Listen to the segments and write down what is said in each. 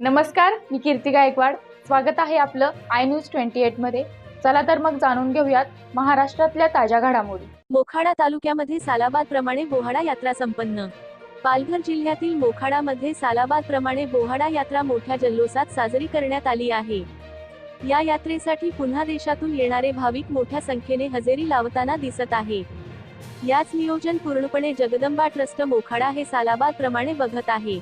नमस्कार, मी कीर्ती गायकवाड. स्वागत आहे आपलं आय न्यूज 28 मध्ये. चला तर मग जाणून घेऊयात महाराष्ट्रातल्या ताज्या घडामोडी. मोखाडा तालुक्यामध्ये सालाबाद प्रमाणे बोहाडा यात्रा संपन्न. पालघर जिल्ह्यातील मोखाडामध्ये सालाबाद प्रमाणे बोहाडा यात्रा मोठ्या जल्लोषात साजरी करण्यात आली आहे. या यात्रेसाठी पुन्हा देशातून येणारे भाविक मोठ्या संख्येने हजेरी लावताना दिसत आहे. याच नियोजन पूर्णपणे जगदंबा ट्रस्ट मोखाडा हे सालाबाद प्रमाणे बघत आहे.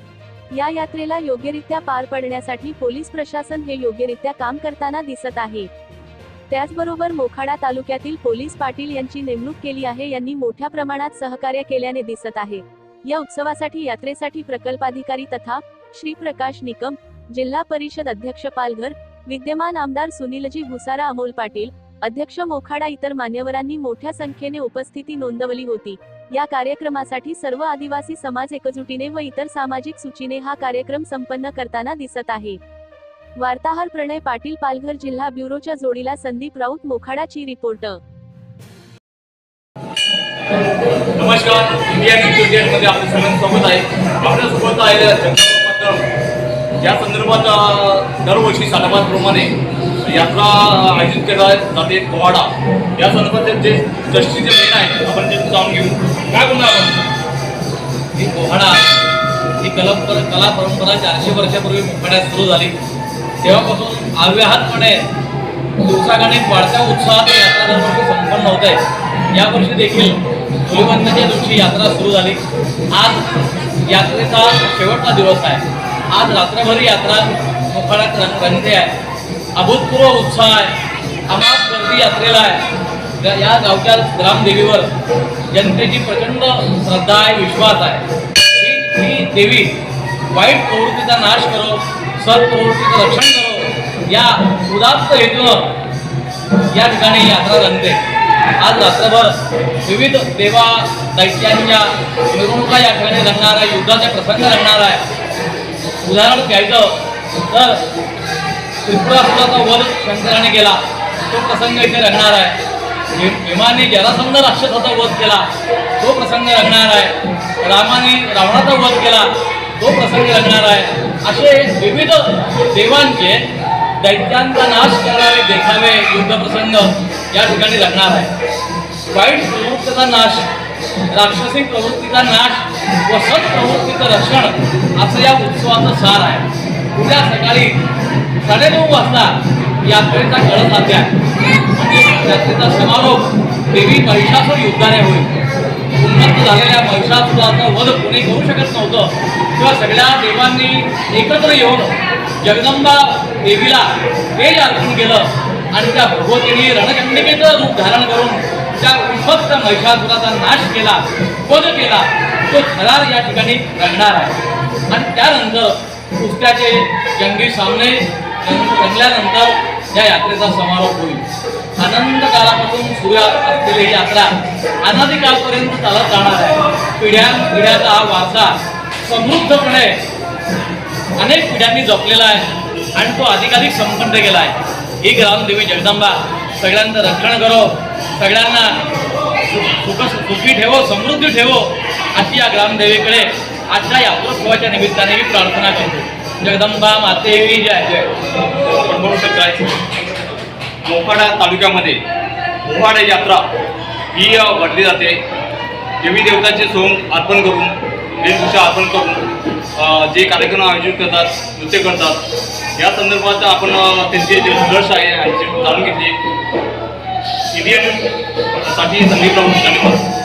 या यात्रेला योग्यरित्या पार पडण्यासाठी पोलीस प्रशासन हे योग्यरित्या काम करताना दिसत आहे. त्याचबरोबर मोखाडा तालुक्यातील पोलीस पाटील यांची नेमणूक केली आहे. यांनी मोठ्या प्रमाणात सहकार्य केल्याने दिसत आहे. या उत्सवासाठी यात्रेसाठी प्रकल्पाधिकारी तथा श्री प्रकाश निकम, जिल्हा परिषद अध्यक्ष पालघर, विद्यमान आमदार सुनीलजी भुसारा, अमोल पाटील, अध्यक्ष मोखाडा इतर मान्यवरांनी मोठ्या संख्येने उपस्थिती नोंदवली होती. या कार्यक्रमासाठी सर्व आदिवासी समाज एकजुटीने व इतर सामाजिक सूचीने हा कार्यक्रम संपन्न करताना दिसत आहे. वार्ताहर प्रणय पाटील, पालघर जिल्हा ब्युरोच्या जोडीला संदीप राऊत, मोखाडाची रिपोर्टर. नमस्कार, इंडिया न्यूज 28 मध्ये आपल्या सर्वांसोबत आहे. आपल्यासोबत आहे जगदंबा या संदर्भात दरवर्षी सालाबाद प्रमाणे यात्रा आयोजित केल्या जाते. पोवाडा या संदर्भात जे ट्रस्टीचे मेन आहे, आपण ते जाणून घेऊ. काय बोलणार आपण? ही पोवाडा ही कला परंपरा 400 वर्षापूर्वी मोखाड्यात सुरू झाली. तेव्हापासून अव्याहतपणे दिवसागणिक वाढत्या उत्साहात यात्रा दरवर्षी संपन्न होत आहे. यावर्षी देखील धुलिवंदनाच्या दिवशी यात्रा सुरू झाली. आज यात्रेचा शेवटचा दिवस आहे. आज रात्रभर यात्रा मोखाड्यात रंगते आहे. अभूतपूर्व उत्साह आहे. अमाप गर्दी यात्रेला आहे. या गावच्या ग्रामदेवीवर जनतेची प्रचंड श्रद्धा आहे, विश्वास आहे. ही देवी वाईट प्रवृत्तीचा नाश करो, सत्प्रवृत्तीचं रक्षण करो या उदात्त हेतूनं या ठिकाणी यात्रा रंगते. आज रात्रभर विविध देवा दैत्यांच्या मिरवणुका या ठिकाणी रंगणार आहे. युद्धाचे प्रसंग रंगणार आहे. उदाहरण घ्यायचं तर त्रिपुरासुराचा वध शंकराने केला, तो प्रसंग इथे रंगणार आहे. भीमाने जरासंध राक्षसाचा वध केला, तो प्रसंग रंगणार आहे. रामाने रावणाचा वध केला, तो प्रसंग रंगणार आहे. असे विविध देवांचे दैत्यांचा नाश करणारे देखावे, युद्धप्रसंग या ठिकाणी रंगणार आहे. वाईट प्रवृत्तीचा नाश, राक्षसी प्रवृत्तीचा नाश व सत्प्रवृत्तीचं रक्षण असं या उत्सवाचं सार आहे. उद्या सकाळी 9:30 वाजता यात्रेचा कळस आहे आणि यात्रेचा समारोप देवी महिषासूर युद्धाने होईल. उन्नत झालेल्या महिषासुराचा वध कोणी करू शकत नव्हतं, तेव्हा सगळ्या देवांनी एकत्र येऊन जगदंबा देवीला तेज अर्पण केलं आणि त्या भगवतीने रणचंडिकेचं रूप धारण करून त्या उन्मत्त महिषासुराचा नाश केला, वध केला. तो थरार या ठिकाणी रंगणार आहे. आणि त्यानंतर कुस्त्याचे जंगी सामने रंगल्यानंतर या यात्रेचा समारोप होईल. अनंत काळापासून सुरू असलेली यात्रा अनादिकालपर्यंत चालत जाणार आहे. पिढ्याचा हा वारसा समृद्धपणे अनेक पिढ्यांनी जपलेला आहे आणि तो अधिकाधिक संपन्न केला आहे. ही ग्रामदेवी जगदंबा सगळ्यांचं रक्षण करो, सगळ्यांना सुखी ठेवो, समृद्धी ठेवो अशी या ग्रामदेवीकडे आजच्या यात्रोत्सवाच्या निमित्ताने मी प्रार्थना करतो. जगदंबा माते की जय. आपण बघू शकताय मोखाडा तालुक्यामध्ये पोवाडा यात्रा ही भरली जाते. देवी देवतांचे सोंग अर्पण करून, वेशभूषा अर्पण करून जे कार्यक्रम आयोजित करतात, नृत्य करतात. या संदर्भात आपण त्यांचे जे संघर्ष आहे जाणून घेतले. इंडिया न्यूजसाठी संदीप राऊत, धन्यवाद.